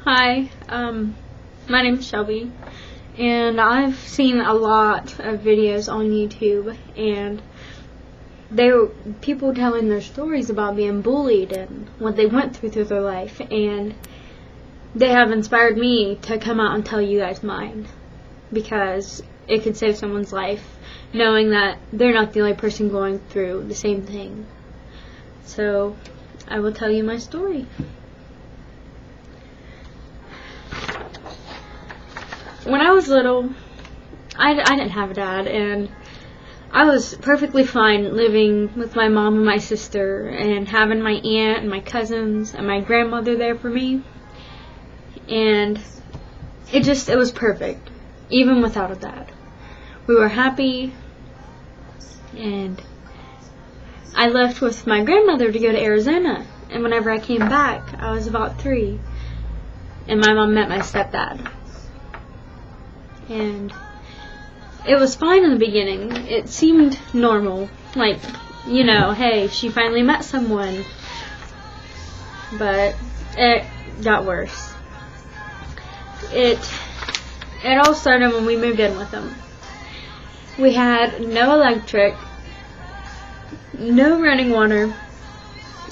Hi, my name is Shelby, and I've seen a lot of videos on YouTube, and they were people telling their stories about being bullied and what they went through their life, and they have inspired me to come out and tell you guys mine, because it could save someone's life, knowing that they're not the only person going through the same thing. So, I will tell you my story. When I was little, I didn't have a dad, and I was perfectly fine living with my mom and my sister and having my aunt and my cousins and my grandmother there for me. And it was perfect, even without a dad. We were happy, and I left with my grandmother to go to Arizona, and whenever I came back, I was about 3, and my mom met my stepdad. And it was fine in the beginning. It seemed normal. Like, hey, she finally met someone. But it got worse. It all started when we moved in with them. We had no electric, no running water,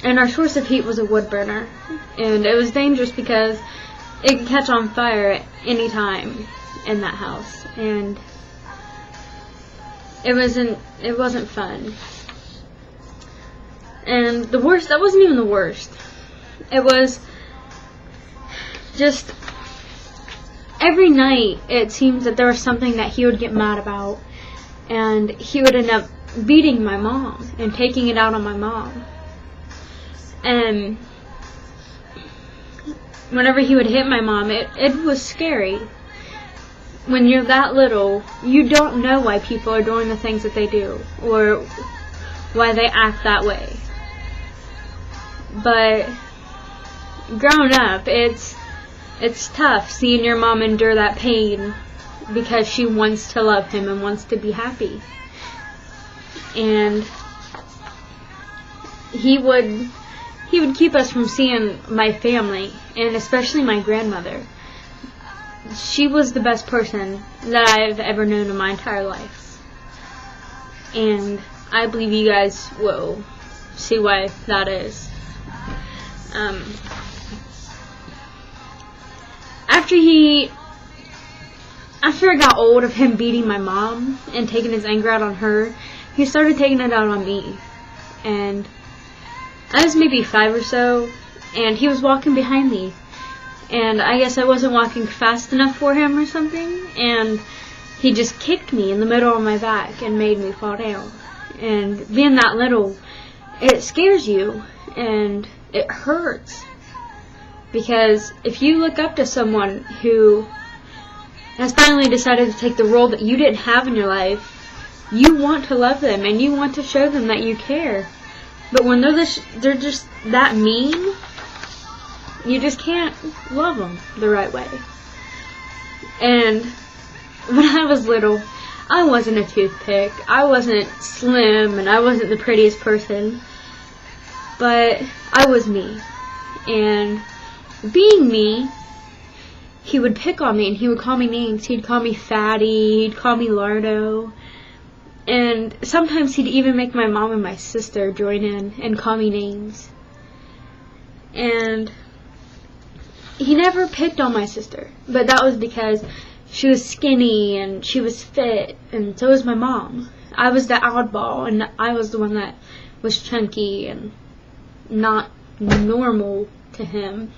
and our source of heat was a wood burner. And it was dangerous because it could catch on fire at any time in that house, and it wasn't fun. And that wasn't even the worst. It was just every night it seems that there was something that he would get mad about, and he would end up beating my mom and taking it out on my mom. And whenever he would hit my mom, it was scary. When you're that little, you don't know why people are doing the things that they do, or why they act that way. But growing up, it's tough seeing your mom endure that pain because she wants to love him and wants to be happy. And he would keep us from seeing my family, and especially my grandmother. She was the best person that I've ever known in my entire life. And I believe you guys will see why that is. After it got old of him beating my mom and taking his anger out on her, he started taking it out on me. And I was maybe 5 or so, and he was walking behind me. And I guess I wasn't walking fast enough for him or something, and he just kicked me in the middle of my back and made me fall down. And being that little, it scares you, and it hurts. Because if you look up to someone who has finally decided to take the role that you didn't have in your life, you want to love them, and you want to show them that you care. But when they're just that mean, you just can't love them the right way. And when I was little, I wasn't a toothpick. I wasn't slim, and I wasn't the prettiest person. But I was me. And being me, he would pick on me, and he would call me names. He'd call me fatty. He'd call me lardo. And sometimes he'd even make my mom and my sister join in and call me names. And he never picked on my sister, but that was because she was skinny and she was fit, and so was my mom. I was the oddball, and I was the one that was chunky and not normal to him.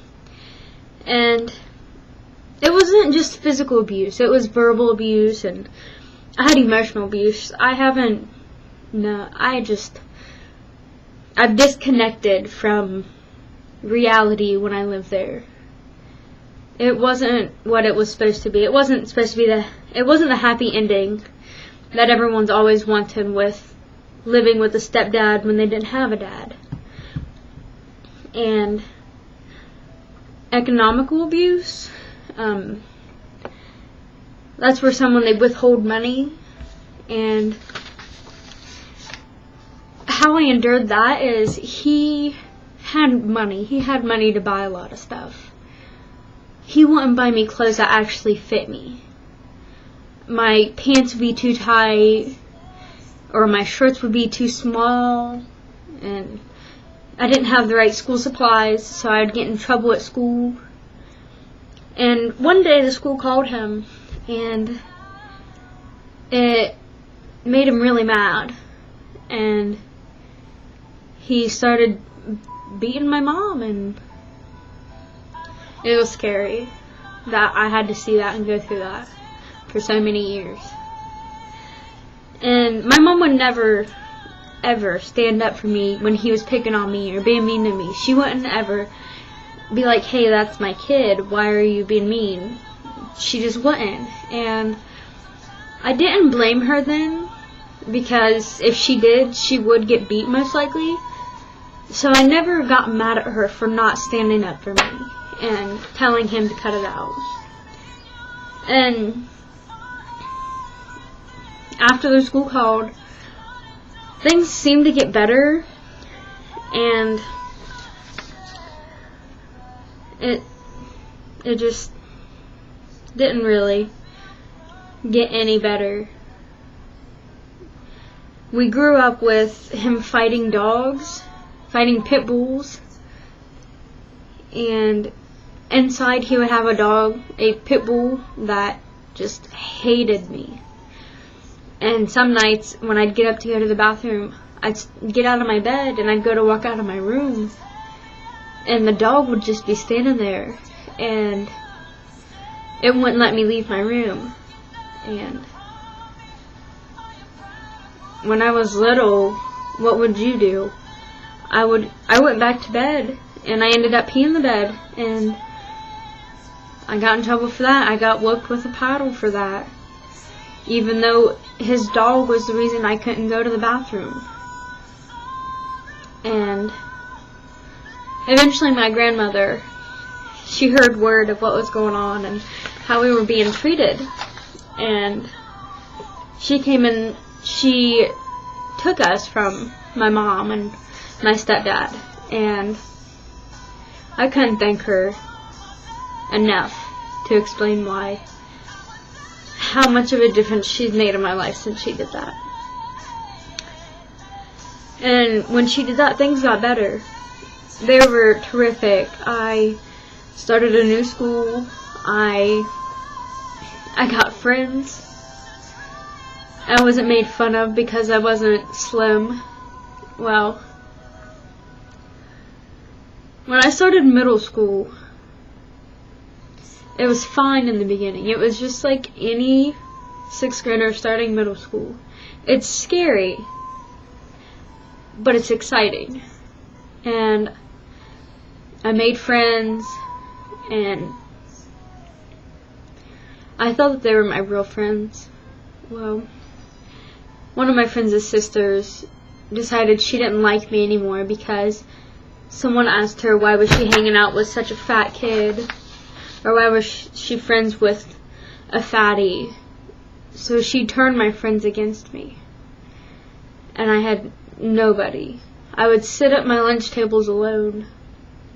And it wasn't just physical abuse, it was verbal abuse, and I had emotional abuse. I've disconnected from reality when I lived there. It wasn't what it was supposed to be. It wasn't the happy ending that everyone's always wanted with living with a stepdad when they didn't have a dad. And economical abuse, that's where they withhold money. And how I endured that is he had money to buy a lot of stuff. he wouldn't buy me clothes that actually fit me. My pants would be too tight, or my shirts would be too small, and I didn't have the right school supplies, so I'd get in trouble at school. And one day the school called him, and it made him really mad. And he started beating my mom, and it was scary that I had to see that and go through that for so many years. And my mom would never, ever stand up for me when he was picking on me or being mean to me. She wouldn't ever be like, hey, that's my kid, why are you being mean? She just wouldn't. And I didn't blame her then, because if she did, she would get beat most likely. So I never got mad at her for not standing up for me and telling him to cut it out. And after the school called, things seemed to get better, and it just didn't really get any better. We grew up with him fighting dogs, fighting pit bulls, and inside he would have a dog, a pit bull, that just hated me. And some nights when I'd get up to go to the bathroom, I'd get out of my bed and I'd go to walk out of my room, and the dog would just be standing there, and it wouldn't let me leave my room. And when I was little, what would you do? I went back to bed, and I ended up peeing the bed, and I got in trouble for that. I got whooped with a paddle for that, even though his dog was the reason I couldn't go to the bathroom. And eventually my grandmother, she heard word of what was going on and how we were being treated, and she came and she took us from my mom and my stepdad, and I couldn't thank her enough to explain how much of a difference she's made in my life since she did that. And when she did that, things got better. They were terrific. I started a new school. I got friends. I wasn't made fun of because I wasn't slim. Well, when I started middle school, it was fine in the beginning. It was just like any 6th grader starting middle school. It's scary, but it's exciting. And I made friends, and I thought that they were my real friends. Well, one of my friends' sisters decided she didn't like me anymore because someone asked her why was she hanging out with such a fat kid, or why was she friends with a fatty. So she turned my friends against me, and I had nobody. I would sit at my lunch tables alone,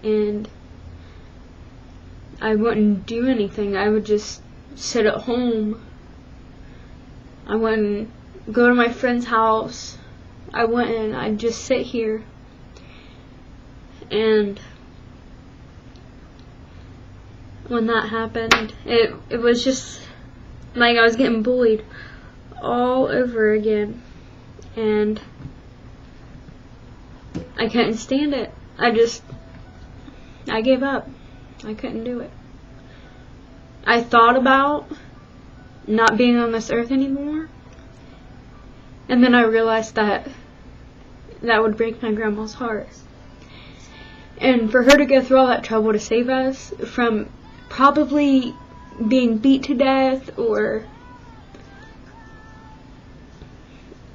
and I wouldn't do anything. I would just sit at home. I wouldn't go to my friend's house. I'd just sit here. And when that happened, it was just like I was getting bullied all over again, and I couldn't stand it. I gave up. I couldn't do it. I thought about not being on this earth anymore, and then I realized that would break my grandma's heart. And for her to go through all that trouble to save us from probably being beat to death or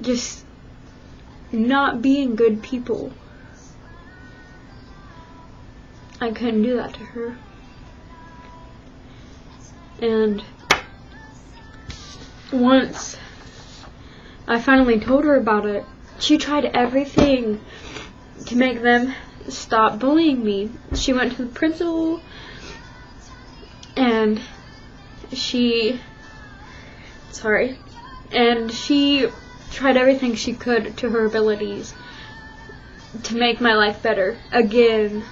just not being good people, I couldn't do that to her. And once I finally told her about it, she tried everything to make them stop bullying me. She went to the principal, and she tried everything she could to her abilities to make my life better again,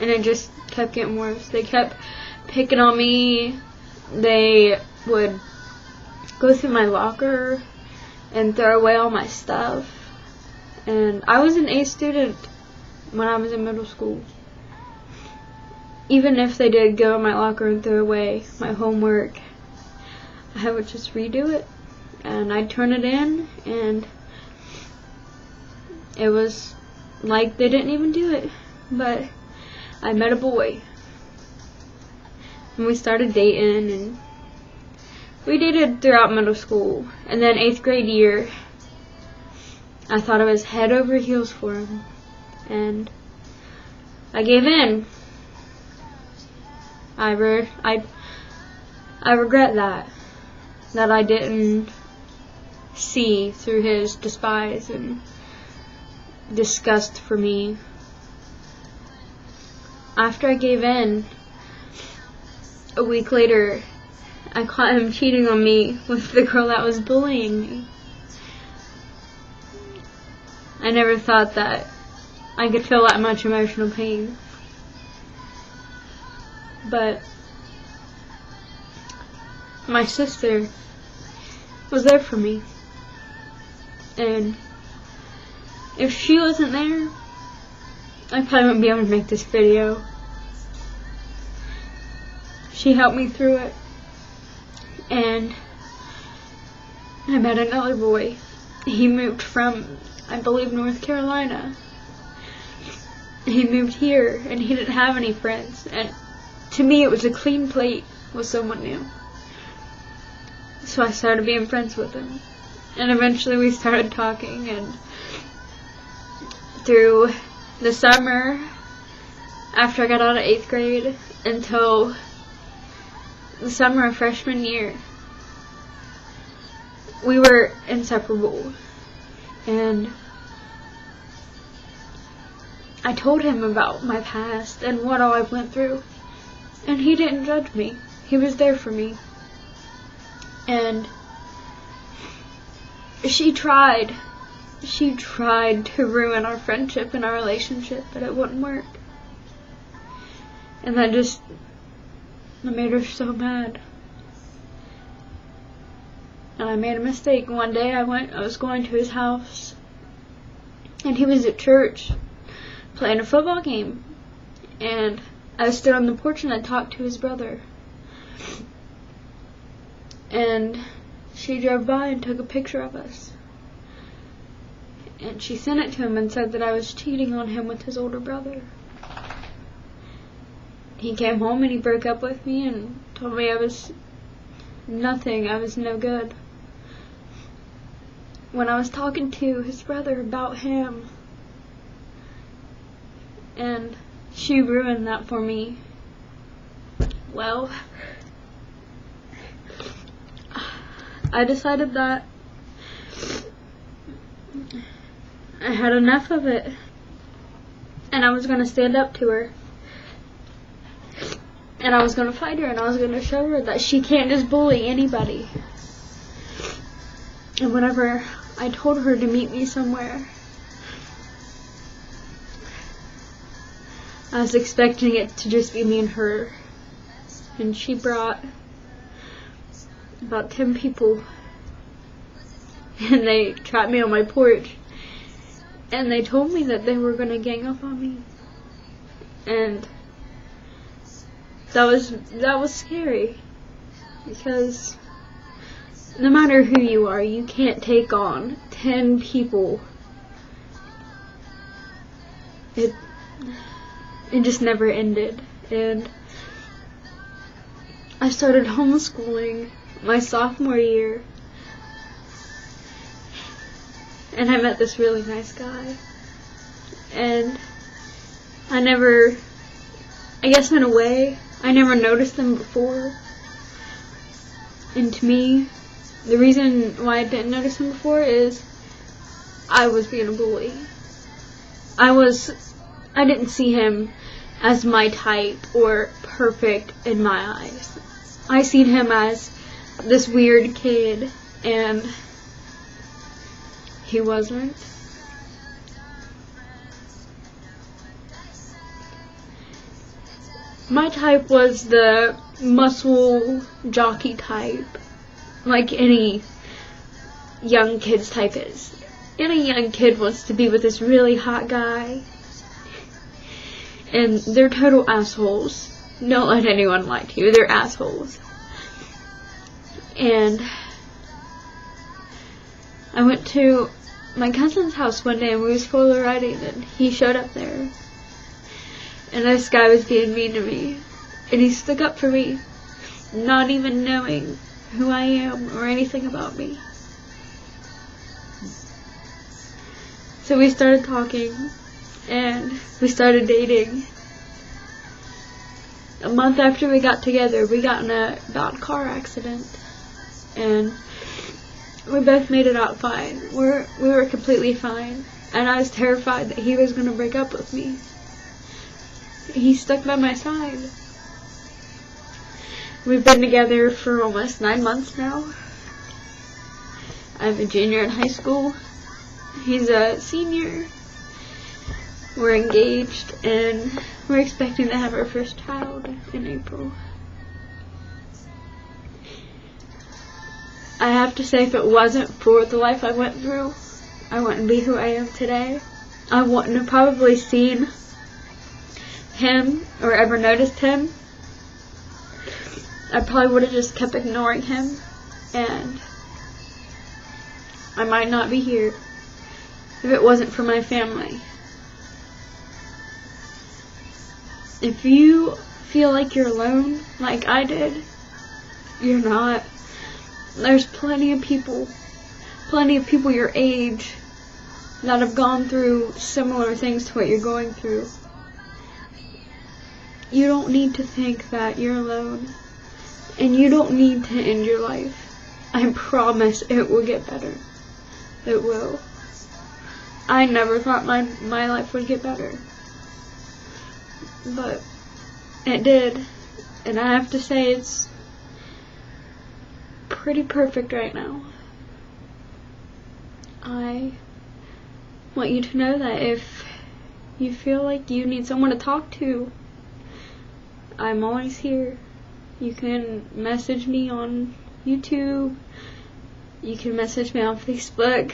and it just kept getting worse. They kept picking on me. They would go through my locker and throw away all my stuff. And I was an A student when I was in middle school. Even if they did go in my locker and throw away my homework, I would just redo it, and I'd turn it in, and it was like they didn't even do it. But I met a boy, and we started dating, and we dated throughout middle school. And then 8th grade year, I thought I was head over heels for him, and I gave in. I regret that I didn't see through his despise and disgust for me. After I gave in, a week later, I caught him cheating on me with the girl that was bullying me. I never thought that I could feel that much emotional pain. But my sister was there for me, and if she wasn't there, I probably wouldn't be able to make this video. She helped me through it, and I met another boy. He moved from, I believe, North Carolina. He moved here, and he didn't have any friends, and to me it was a clean plate with someone new. So I started being friends with him, and eventually we started talking, and through the summer after I got out of 8th grade until the summer of freshman year, we were inseparable. And I told him about my past and what all I went through, and he didn't judge me. He was there for me. And she tried to ruin our friendship and our relationship, but it wouldn't work. And that made her so mad. And I made a mistake. One day I was going to his house, and he was at church playing a football game, and I stood on the porch and I talked to his brother. And she drove by and took a picture of us. And she sent it to him and said that I was cheating on him with his older brother. He came home and he broke up with me and told me I was nothing, I was no good. When I was talking to his brother about him, and she ruined that for me. Well, I decided that I had enough of it, and I was going to stand up to her, and I was going to fight her, and I was going to show her that she can't just bully anybody. And whenever I told her to meet me somewhere, I was expecting it to just be me and her, and she brought about 10 people, and they trapped me on my porch, and they told me that they were going to gang up on me, and that was scary, because no matter who you are, you can't take on 10 people. It just never ended, and I started homeschooling my sophomore year, and I met this really nice guy, and I guess in a way, I never noticed them before, and to me, the reason why I didn't notice him before is I was being a bully. I didn't see him as my type or perfect in my eyes. I seen him as this weird kid, and he wasn't. My type was the muscle jockey type, like any young kid's type is. Any young kid wants to be with this really hot guy, and they're total assholes. Don't let anyone lie to you, they're assholes. And I went to my cousin's house one day and we was stroller riding, and he showed up there. And this guy was being mean to me. And he stuck up for me, not even knowing who I am or anything about me. So we started talking, and we started dating. A month after we got together, we got in a bad car accident. And we both made it out fine. We were completely fine. And I was terrified that he was going to break up with me. He stuck by my side. We've been together for almost 9 months now. I'm a junior in high school. He's a senior. We're engaged, and we're expecting to have our first child in April. I have to say, if it wasn't for the life I went through, I wouldn't be who I am today. I wouldn't have probably seen him or ever noticed him. I probably would have just kept ignoring him, and I might not be here if it wasn't for my family. If you feel like you're alone, like I did, you're not. There's plenty of people your age that have gone through similar things to what you're going through. You don't need to think that you're alone, and you don't need to end your life. I promise it will get better. It will. I never thought my life would get better, but it did, and I have to say it's pretty perfect right now. I want you to know that if you feel like you need someone to talk to, I'm always here. You can message me on YouTube. You can message me on Facebook.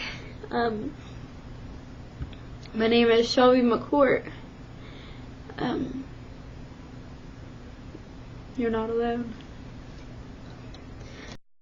My name is Shelby McCourt. You're not alone.